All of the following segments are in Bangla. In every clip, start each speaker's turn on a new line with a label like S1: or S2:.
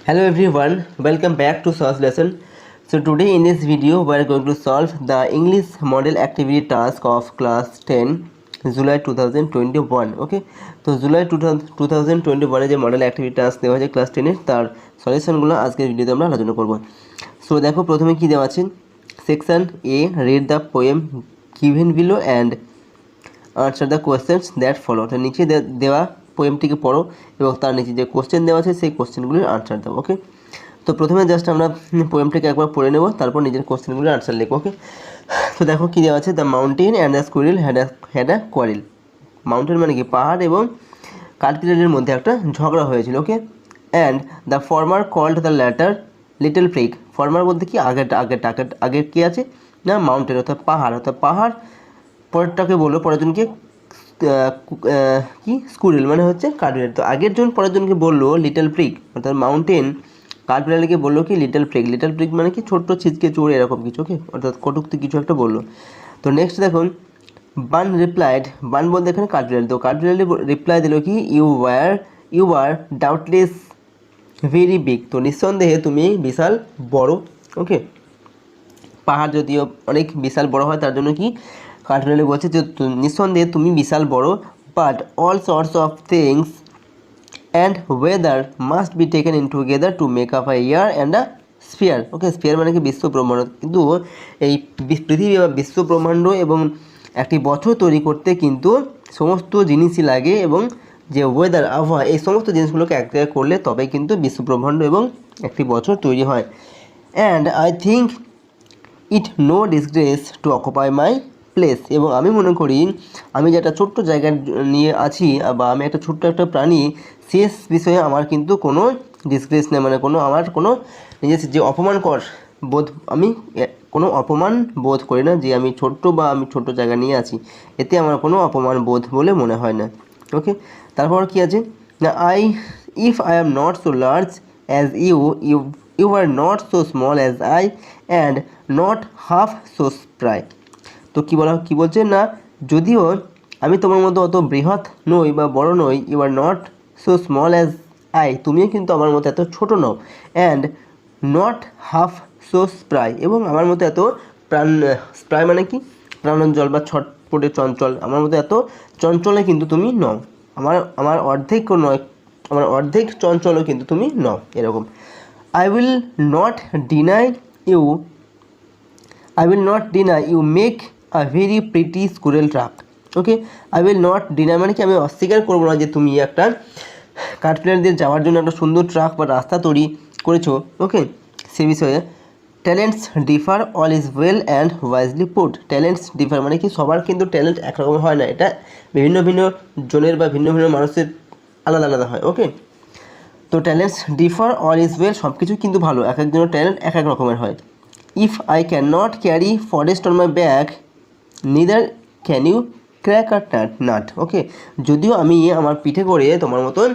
S1: Hello everyone, welcome back to Solve lesson. So today in this video we are going to solve the English model activity task of class 10 July 2021. Okay, তো July 2021 এ যে মডেল অ্যাক্টিভিটি টাস্ক দেওয়া আছে ক্লাস 10 এর তার সলিউশনগুলো আজকের ভিডিওতে আমরা আলোচনা করব। সো দেখো প্রথমে কি দেওয়া আছে, section A, read the poem given below and answer the questions that follow. তো নিচে দেওয়া পোয়েমটিকে পড়ো এবং তার নিচে যে কোশ্চেন দেওয়া আছে সেই কোশ্চেনগুলির আনসার দাও। ওকে, তো প্রথমে জাস্ট আমরা পোয়েমটিকে একবার পড়ে নেব, তারপর নিজের কোশ্চেনগুলির আনসার লিখবো। ওকে, তো দেখো কী দেওয়া আছে, the mountain and the squirrel had a quarrel. Mountain মানে কি, পাহাড় এবং কাঠবিড়ালির মধ্যে একটা ঝগড়া হয়েছিল। Okay, and the former called the latter little prig. Former বলতে কি, আগের কী আছে না, মাউন্টেন অর্থাৎ পাহাড় পরেরটাকে বললো, পরেরজনকে কি, স্কুরিল মানে হচ্ছে কাঠবিড়ালি। তো আগের জন পরের জনকে বললো লিটল প্রিগ, অর্থাৎ মাউন্টেন কাঠবিড়ালিকে বললো কি লিটল প্রিগ মানে কি, ছোট্ট ছিচকে চোর এরকম কিছু। ওকে, অর্থাৎ কটুক্তি কিছু একটা বললো। তো নেক্সট দেখুন, বান রিপ্লাইড, বান বলতে এখানে কাঠবিড়ালি। তো কাঠবিড়ালি রিপ্লাই দিল কি, you are doubtless very big. তো নিঃসন্দেহে তুমি বিশাল বড়। ওকে, পাহাড় যদিও অনেক বিশাল বড় হয়, তার জন্য কি কাঠবিড়ালি বলছে যে নিঃসন্দেহে তুমি বিশাল বড়, but all sorts of things and weather must be taken in together to make up a year and a sphere. Okay, sphere মানে কি, বিশ্ব ব্রহ্মাণ্ড। কিন্তু এই পৃথিবী বা বিশ্ব ব্রহ্মাণ্ড এবং একটি বছর তৈরি করতে কিন্তু সমস্ত জিনিসই লাগে, এবং যে ওয়েদার, আবহাওয়া, এই সমস্ত জিনিসগুলোকে এক জায়গায় করলে তবে কিন্তু বিশ্ব ব্রহ্মাণ্ড এবং একটি বছর তৈরি হয়। And I think it no disgrace to occupy my place. এবং আমি মনে করি আমি যে একটা ছোট্ট জায়গা নিয়ে আছি, বা আমি একটা ছোট্ট একটা প্রাণী, শেষ বিষয়ে আমার কিন্তু কোনো ডিসগ্রেস নেই, মানে আমার কোনো নিজের যে অপমানকর বোধ, আমি কোনো অপমান বোধ করি না যে আমি ছোট্ট জায়গা নিয়ে আছি, এতে আমার কোনো অপমান বোধ বলে মনে হয় না। ওকে, তারপর কি আছে না, if I am not so large as you are not so small as I and not half so spry. তো কী বলছে না, যদিও আমি তোমার মতো অত বৃহৎ নই বা বড় নই, you are not so small as I, তুমিও কিন্তু আমার মতো এত ছোট নও, and not half so spry, এবং আমার মতো এত স্প্রাই মানে কি, প্রাণোজ্জ্বল বা ছটপটে চঞ্চল, আমার মতো এত চঞ্চলে কিন্তু তুমি নও, আমার অর্ধেকও নয়, আমার অর্ধেক চঞ্চলও কিন্তু তুমি নও, এরকম। I will not deny you make a very pretty squirrel track. Okay, I will not deny মানে কি, আমি অস্বীকার করবো না যে তুমি একটা কাঠবিড়ালি দিয়ে যাওয়ার জন্য একটা সুন্দর ট্রাক বা রাস্তা তৈরি করেছো। ওকে, সে বিষয়ে talents differ, all is well and wisely put. Talents differ মানে কি, সবার কিন্তু ট্যালেন্ট একরকম হয় না, এটা ভিন্ন ভিন্ন জনের বা ভিন্ন ভিন্ন মানুষের আলাদা আলাদা হয়। ওকে, তো talents differ, all is well, সব কিছু কিন্তু ভালো, এক একজনের ট্যালেন্ট এক এক রকমের হয়। If I can not carry forest on my back, neither can you crack a nut. Okay, যদিও আমি আমার পিঠে করে তোমার মতন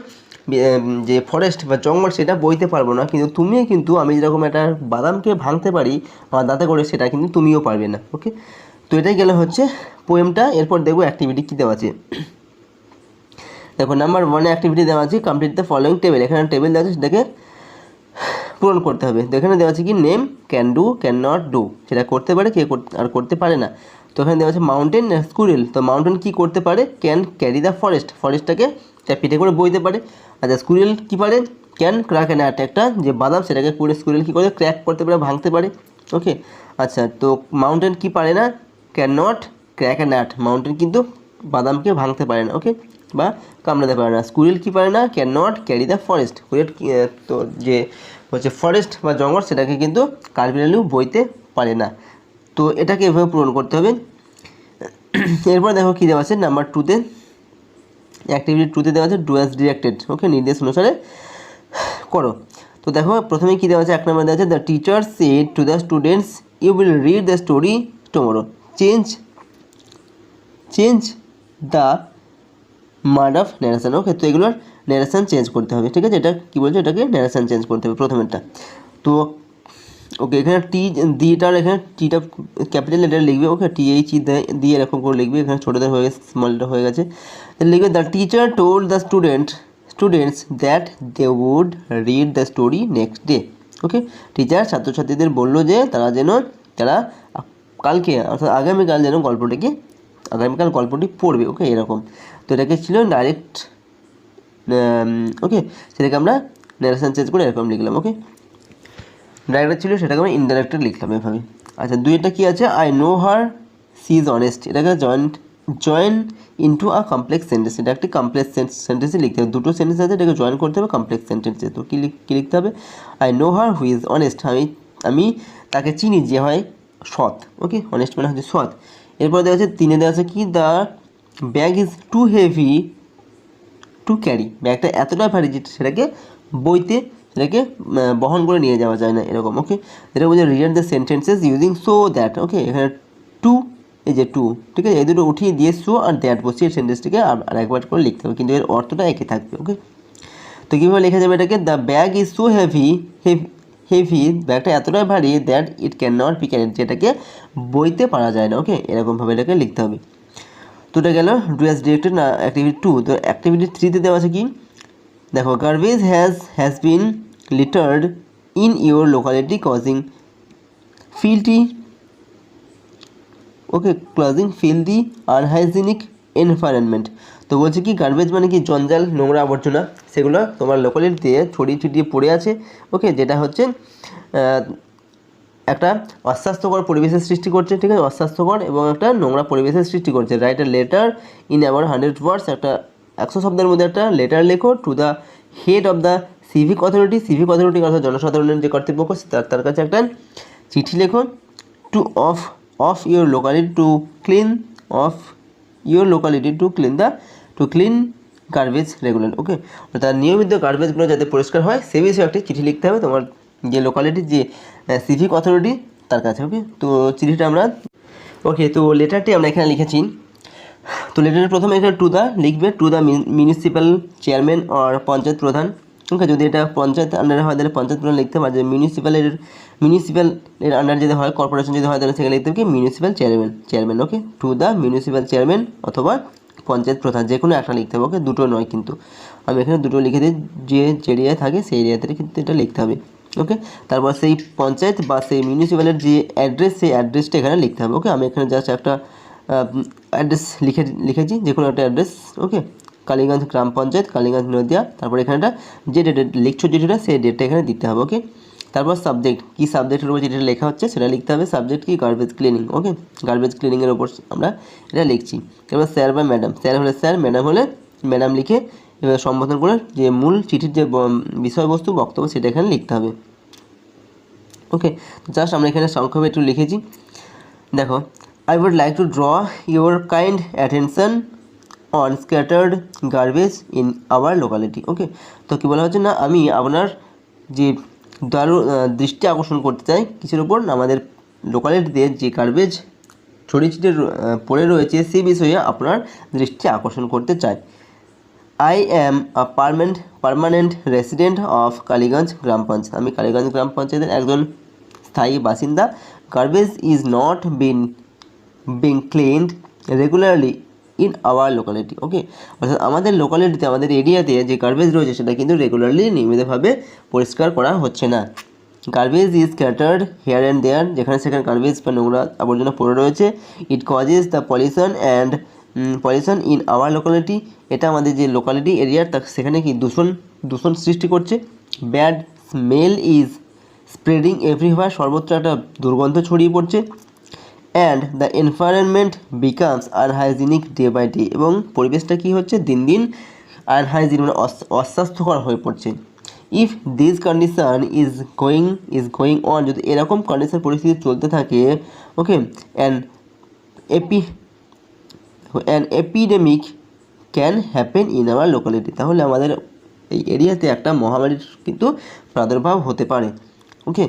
S1: যে ফরেস্ট বা জঙ্গল সেটা বইতে পারবো না, কিন্তু তুমিও কিন্তু আমি যেরকম একটা বাদামকে ভাঙতে পারি আমার দাঁতে করে, সেটা কিন্তু তুমিও পারবে না। ওকে, তো এটাই গেলে হচ্ছে পোয়েমটা। এরপর দেখবো অ্যাক্টিভিটি কী দেওয়া আছে। দেখো নাম্বার 1 অ্যাক্টিভিটি দেওয়া আছে, কমপ্লিট দ্য ফলোয়িং টেবিল। এখানে টেবিল দেওয়া আছে, সেটাকে পূরণ করতে হবে। তো এখানে দেওয়া আছে কি, name, can do, can not do, সেটা করতে পারে, কে আর করতে পারে না। তো এখানে দেওয়া আছে মাউন্টেন, স্কুরিল। তো মাউন্টেন কি করতে পারে, ক্যান ক্যারি দ্য ফরেস্টটাকে পিঠে করে বইতে পারে। আচ্ছা, স্কুরিল কি পারে, ক্যান ক্র্যাক অ্যান নাট, একটা যে বাদাম সেটাকে স্কুরিল কী করে ক্র্যাক করতে পারে, ভাঙতে পারে। ওকে, আচ্ছা, তো মাউন্টেন কি পারে না, can not crack an nut, mountain কিন্তু বাদামকে ভাঙতে পারে না। ওকে, বা কামড়াতে পারে না। স্কুরিল কি পারে না, can not carry the forest, তো যে হচ্ছে ফরেস্ট বা জঙ্গল সেটাকে কিন্তু কাঠবিড়ালিও বইতে পারে না। তো এটাকে এভাবে পূরণ করতে হবে। এরপর দেখো কী দেওয়া আছে নাম্বার 2তে, অ্যাক্টিভিটি 2তে দেওয়া আছে ডু অ্যাজ ডিরেক্টেড। ওকে, নির্দেশ অনুসারে করো। তো দেখো প্রথমে কী দেওয়া আছে, 1 নম্বর দেওয়া আছে, the teacher said to the students you will read the story tomorrow, change the mode of narration. Okay, তো এগুলোর ন্যারেশন চেঞ্জ করতে হবে। ঠিক আছে, এটা কী বলছে, এটাকে ন্যারেশন চেঞ্জ করতে হবে প্রথমেরটা। তো ওকে, এখানে দিটার এখানে টিটা ক্যাপিটাল লেটার লিখবে। ওকে, TH দিয়ে এরকম করে লিখবে, এখানে ছোটো হয়ে গেছে, স্মল লেটার হয়ে গেছে, লিখবে the teacher told the students that they would read the story next day. Okay, teacher ছাত্রছাত্রীদের বললো যে তারা কালকে অর্থাৎ আগামীকাল যেন আগামীকাল গল্পটি পড়বে। ওকে, এরকম। তো এটাকে ছিল ডাইরেক্ট, ওকে, সেটাকে আমরা ন্যারেশন চেঞ্জ করে এরকম লিখলাম। ওকে, ডাইরেক্ট ছিল সেটাকে আমরা ইনডাইরেক্টে লিখলাম এভাবে। আচ্ছা, দুইটা কি আছে, I know her she is honest, এটাকে join into a complex sentence, এটা একটি কমপ্লেক্স সেন্টেন্সে লিখতে হবে। দুটো সেন্টেন্স আছে, এটাকে জয়েন করতে হবে কমপ্লেক্স সেন্টেন্সে। তো কী লিখতে হবে, I know her who is honest, আমি তাকে চিনি যে হয় সৎ। ওকে, অনেস্ট মানে হচ্ছে সৎ। এরপর দেওয়া আছে 3 দেওয়া আছে কি, the bag is too heavy to carry, ব্যাগটা এতটা ভারী যে সেটাকে বহন করে নিয়ে যাওয়া যায় না, এরকম। ওকে, এটা বলছে read the sentences using so that. Okay, এখানে টু, এই যে টু, ঠিক আছে, এই দুটো উঠিয়ে দিয়ে সো আর দ্যাট বসিয়ে সেন্টেন্সটিকে আর একবার করে লিখতে হবে, কিন্তু এর অর্থটা একই থাকবে। ওকে, তো কীভাবে লেখা যাবে এটাকে, the bag is so heavy, ব্যাগটা এতটাই ভারী that it can not be carried, যেটাকে বইতে পারা যায় না। ওকে, এরকমভাবে এটাকে লিখতে হবে। তো এটা গেল ডু অ্যাজ ডিরেক্টেড না অ্যাক্টিভিটি 2। তো অ্যাক্টিভিটি 3তে দেওয়া আছে কি, দেখো, garbage has been littered in your locality causing filthy, okay, filthy unhygienic environment. তো বলছে কি, গার্বেজ মানে কি, জঞ্জাল, নোংরা আবর্জনা, সেগুলো তোমার লোকালিটিতে ছড়িয়ে ছিটিয়ে পড়ে আছে। ওকে, যেটা হচ্ছে একটা অস্বাস্থ্যকর পরিবেশের সৃষ্টি করছে, ঠিক আছে, অস্বাস্থ্যকর এবং একটা নোংরা পরিবেশের সৃষ্টি করছে। Write a letter in about 100 words, একটা 100 শব্দের মধ্যে একটা লেটার লেখো to the head of the civic authority, অর্থাৎ জনসাধারণের যে কর্তৃপক্ষ তার কাছে একটা চিঠি লেখো, to of your locality to clean garbage regularly. Okay, তার নিয়মিত গার্বেজগুলো যাতে পরিষ্কার হয় সে বিষয়ে একটি চিঠি লিখতে হবে তোমার যে লোকালিটির যে সিভিক অথরিটি তার কাছে। ওকে, তো চিঠিটা আমরা, ওকে, তো লেটারটি আমরা এখানে লিখেছি। তো লেটারের প্রথমে এখানে লিখবে to the municipal chairman or panchayat প্রধান। ওকে, যদি এটা পঞ্চায়েত আন্ডারে হয় তাহলে পঞ্চায়েত প্রধান লিখতে হবে, আর যদি মিউনিসিপ্যালের আন্ডার যদি হয়, কর্পোরেশন যদি হয় তাহলে সেখানে লিখতে হবে কি, municipal chairman. Okay, to the municipal chairman অথবা পঞ্চায়েত প্রধান, যে কোনো একটা লিখতে হবে। ওকে, দুটো নয়, কিন্তু আমি এখানে দুটো লিখে দিই, যে এরিয়ায় থাকে সেই এরিয়াতে কিন্তু এটা লিখতে হবে। ওকে, তারপর সেই পঞ্চায়েত বা সেই মিউনিসিপ্যালের যে অ্যাড্রেস, সেই অ্যাড্রেসটা এখানে লিখতে হবে। ওকে, আমি এখানে জাস্ট একটা অ্যাড্রেস লিখেছি, যে কোনো একটা অ্যাড্রেস। ওকে, কালীগঞ্জ গ্রাম পঞ্চায়েত, কালীগঞ্জ নদিয়া। তারপর এখানটা যে ডেটে লিখছো চিঠিটা সেই ডেটটা এখানে দিতে হবে। ওকে, তারপর সাবজেক্ট, কী সাবজেক্টের উপর চিঠিটা লেখা হচ্ছে সেটা লিখতে হবে। সাবজেক্ট কি, গার্বেজ ক্লিনিং। ওকে, গার্বেজ ক্লিনিংয়ের ওপর আমরা এটা লিখছি। এবার স্যার বা ম্যাডাম, স্যার হলে স্যার, ম্যাডাম হলে ম্যাডাম লিখে এবার সম্বোধন করে যে মূল চিঠির যে বিষয়বস্তু, বক্তব্য, সেটা এখানে লিখতে হবে। ওকে, জাস্ট আমরা এখানে সংক্ষেপে একটু লিখেছি। দেখো, I would like to draw your kind attention on scattered garbage in our locality. ওকে, তো কী বলা হচ্ছে না, আমি আপনার যে দৃষ্টি আকর্ষণ করতে চাই কিছুর উপর, আমাদের লোকালিটিতে যে গার্বেজ ছড়িয়ে ছিটিয়ে পড়ে রয়েছে সেই বিষয়ে আপনার দৃষ্টি আকর্ষণ করতে চাই। I am a permanent resident of Kaliganj gram panchayat, আমি কালীগঞ্জ গ্রাম পঞ্চায়েতের একজন স্থায়ী বাসিন্দা। Garbage is not being cleaned regularly in our locality. Okay, অর্থাৎ আমাদের লোকালিটিতে, আমাদের এরিয়াতে যে গার্বেজ রয়েছে সেটা কিন্তু রেগুলারলি, নিয়মিতভাবে পরিষ্কার করা হচ্ছে না। Garbage is scattered here and there, যেখানে সেখানে গার্বেজ বা নোংরা আবর্জনা পড়ে রয়েছে। It causes the pollution in our locality, এটা আমাদের যে লোকালিটি এরিয়ার সেখানে কি দূষণ সৃষ্টি করছে। Bad smell is spreading everywhere, সর্বত্র একটা দুর্গন্ধ ছড়িয়ে পড়ছে। And the environment becomes unhygienic day by day, এবং পরিবেশটা কী হচ্ছে, দিন দিন আনহাইজিন মানে অস্বাস্থ্যকর হয়ে পড়ছে। If this condition is going on, যদি এরকম কন্ডিশন পরিস্থিতি চলতে থাকে, okay, an epidemic can happen in our locality, তাহলে আমাদের এই এরিয়াতে একটা মহামারীর কিন্তু প্রাদুর্ভাব হতে পারে। Okay,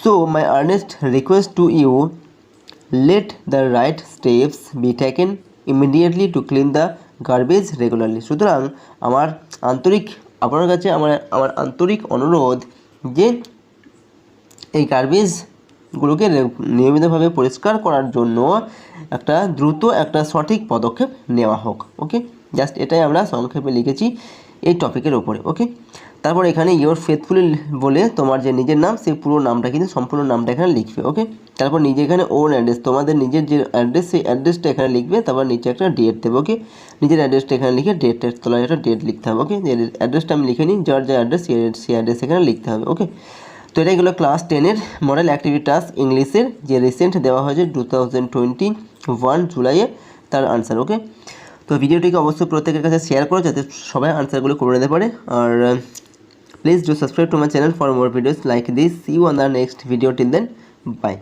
S1: so my earnest request to you, let the right steps be taken immediately to clean the garbage regularly. সুতরাং আপনার কাছে আমার আন্তরিক অনুরোধ যে এই গার্বেজগুলোকে নিয়মিতভাবে পরিষ্কার করার জন্য একটা সঠিক পদক্ষেপ নেওয়া হোক। ওকে, জাস্ট এটাই আমরা সংক্ষেপে লিখেছি। এই টপিকের ওপরে। ওকে, তারপর এখানে ইয়োর ফেথফুলি বলে তোমার যে নিজের নাম সেই পুরো নামটা কিন্তু সম্পূর্ণ নামটা এখানে লিখবে। ওকে, তারপর নিজে এখানে ওন অ্যাড্রেস, তোমাদের নিজের যে অ্যাড্রেস সেই অ্যাড্রেসটা এখানে লিখবে, তারপর নিচে একটা ডেট দেবে। ওকে, নিজের অ্যাড্রেসটা এখানে লিখে ডেটের তলায় একটা ডেট লিখতে হবে। ওকে, যে অ্যাড্রেসটা আমি লিখে নিই, যার যে অ্যাড্রেস সেই অ্যাড্রেস এখানে লিখতে হবে। ওকে, তো এটাই হলো ক্লাস 10-এর মডেল অ্যাক্টিভিটি টাস্ক ইংলিশের, যে রিসেন্ট দেওয়া হয়েছে 2021 জুলাইয়ে তার আনসার। ওকে, তো ভিডিওটিকে অবশ্যই প্রত্যেকের কাছে শেয়ার করো যাতে সবাই আনসারগুলো করে নিতে পারে। আর please do subscribe to my channel for more videos like this. See you on the next video, till then by.